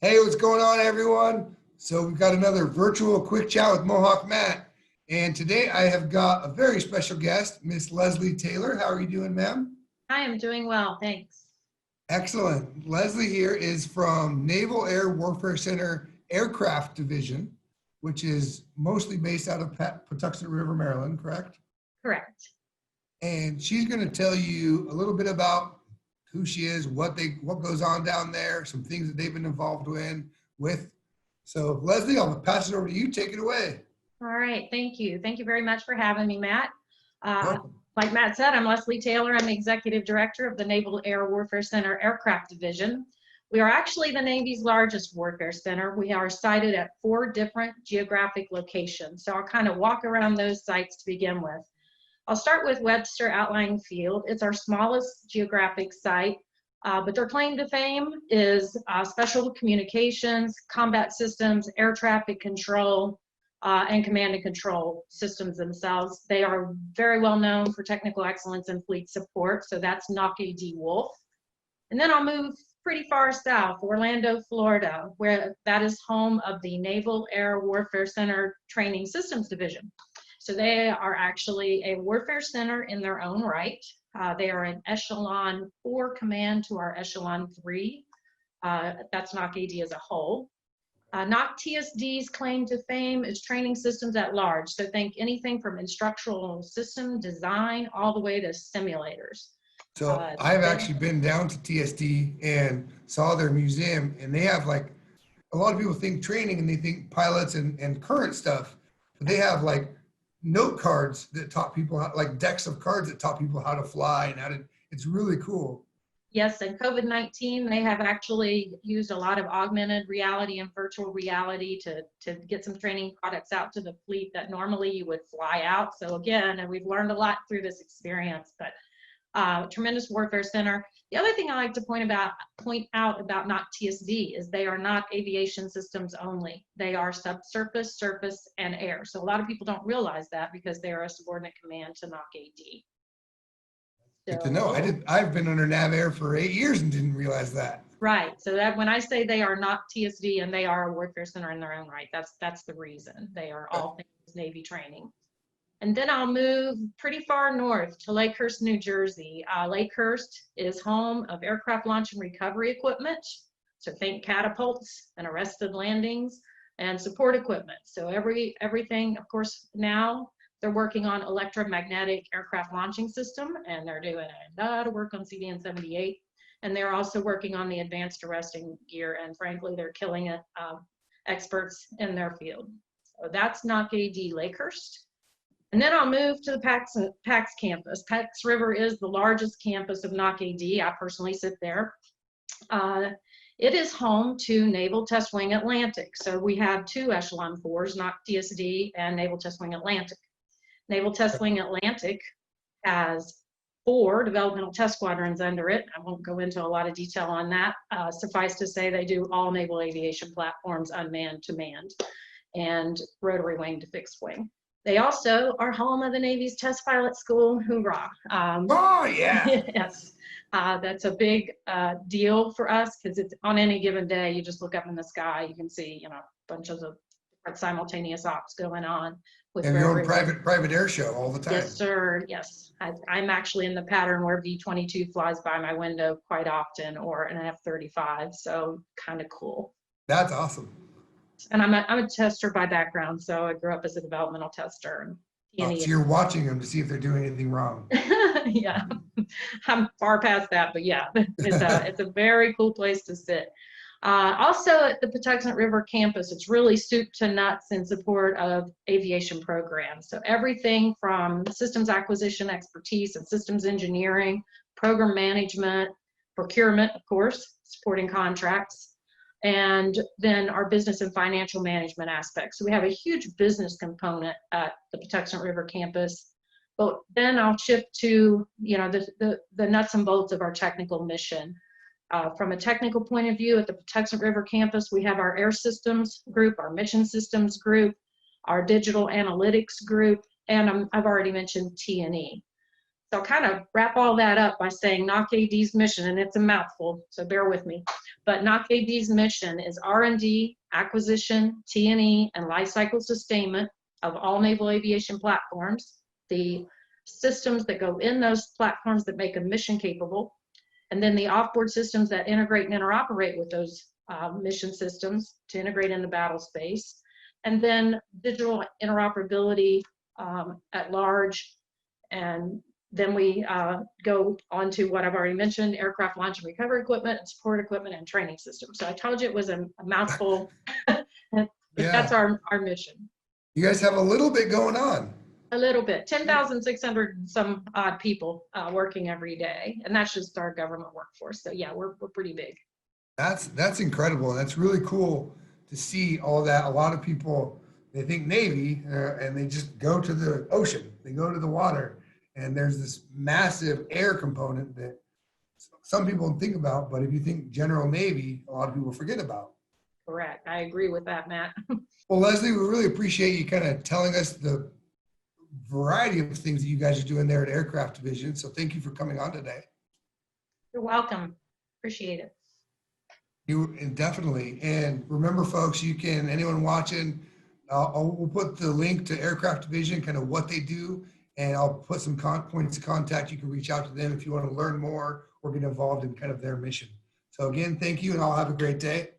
Hey, what's going on, everyone? So we've got another virtual quick chat with Mohawk Matt. And today I have got a very special guest, Miss Leslie Taylor. How are you doing, ma'am? I am doing well, thanks. Excellent. Leslie here is from Naval Air Warfare Center Aircraft Division, which is mostly based out of Patuxent River, Maryland, correct? Correct. And she's going to tell you a little bit about who she is, what goes on down there, some things that they've been involved with. So Leslie, I'll pass it over to you. Take it away. All right, thank you. Thank you very much for having me, Matt. Welcome. Like Matt said, I'm Leslie Taylor. I'm the Executive Director of the Naval Air Warfare Center Aircraft Division. We are actually the Navy's largest warfare center. We are sited at 4 different geographic locations. So I'll kind of walk around those sites to begin with. I'll start with Webster Outlying Field. It's our smallest geographic site, but their claim to fame is special communications, combat systems, air traffic control, and command and control systems themselves. They are very well known for technical excellence and fleet support, so that's NAWCAD Wolf. And then I'll move pretty far south, Orlando, Florida, where that is home of the Naval Air Warfare Center Training Systems Division. So they are actually a warfare center in their own right. They are an Echelon 4 command to our Echelon 3. That's NAWCAD as a whole. NAWCTSD's claim to fame is training systems at large. So think anything from instructional system design all the way to simulators. So I've actually been down to TSD and saw their museum, and they have like, a lot of people think training and they think pilots and current stuff, but they have like note cards that taught people how, like decks of cards that taught people how to fly and how to, it's really cool. Yes, and COVID-19, they have actually used a lot of augmented reality and virtual reality to get some training products out to the fleet that normally you would fly out. So again, and we've learned a lot through this experience, but tremendous warfare center. The other thing I like to point out about NAWCTSD is they are not aviation systems only. They are subsurface, surface, and air. So a lot of people don't realize that because they are a subordinate command to NAWCAD. Good to know. I've been under Nav Air for 8 years and didn't realize that. Right. So that when I say they are not TSD and they are a warfare center in their own right, that's the reason. They are all things Navy training. And then I'll move pretty far north to Lakehurst, New Jersey. Lakehurst is home of aircraft launch and recovery equipment. So think catapults and arrested landings and support equipment. So everything, of course, now they're working on electromagnetic aircraft launching system, and they're doing a lot of work on CVN 78. And they're also working on the advanced arresting gear. And frankly, they're killing it, experts in their field. So that's NAWCAD Lakehurst. And then I'll move to the PAX campus. PAX River is the largest campus of NAWCAD. I personally sit there. It is home to Naval Test Wing Atlantic. So we have 2 Echelon 4s, NAWCTSD and Naval Test Wing Atlantic. Naval Test Wing Atlantic has 4 developmental test squadrons under it. I won't go into a lot of detail on that. Suffice to say, they do all naval aviation platforms, unmanned to manned, and rotary wing to fixed wing. They also are home of the Navy's test pilot school. Hoorah. Oh, yeah. Yes, that's a big deal for us because it's on any given day, you just look up in the sky, you can see, bunches of simultaneous ops going on. And your own private air show all the time. Yes, sir. Yes. I'm actually in the pattern where V-22 flies by my window quite often, or an F-35. So kind of cool. That's awesome. And I'm a tester by background, so I grew up as a developmental tester. So you're watching them to see if they're doing anything wrong. Yeah, I'm far past that, but yeah, it's a very cool place to sit. Also at the Patuxent River campus, it's really soup to nuts in support of aviation programs. So everything from systems acquisition expertise and systems engineering, program management, procurement, of course, supporting contracts, and then our business and financial management aspects. So we have a huge business component at the Patuxent River campus. But then I'll shift to the nuts and bolts of our technical mission. From a technical point of view, at the Patuxent River campus, we have our air systems group, our mission systems group, our digital analytics group, and I've already mentioned T&E. So I'll kind of wrap all that up by saying NAWCAD's mission, and it's a mouthful, so bear with me. But NAWCAD's mission is R&D, acquisition, T&E, and life cycle sustainment of all naval aviation platforms, the systems that go in those platforms that make them mission capable, and then the offboard systems that integrate and interoperate with those mission systems to integrate in the battle space, and then digital interoperability at large. And then we go on to what I've already mentioned, aircraft launch and recovery equipment and support equipment and training systems. So I told you it was a mouthful. But that's our mission. You guys have a little bit going on. A little bit, 10,600 and some odd people working every day. And that's just our government workforce. So yeah, we're pretty big. That's incredible. That's really cool to see all that. A lot of people, they think Navy and they just go to the ocean, they go to the water. And there's this massive air component that some people don't think about, but if you think General Navy, a lot of people forget about. Correct. I agree with that, Matt. Well, Leslie, we really appreciate you kind of telling us the variety of things that you guys are doing there at Aircraft Division. So thank you for coming on today. You're welcome. Appreciate it. Definitely. And remember, folks, you can, anyone watching, we'll put the link to Aircraft Division, kind of what they do. And I'll put some points of contact. You can reach out to them if you want to learn more or get involved in kind of their mission. So again, thank you, and I'll have a great day.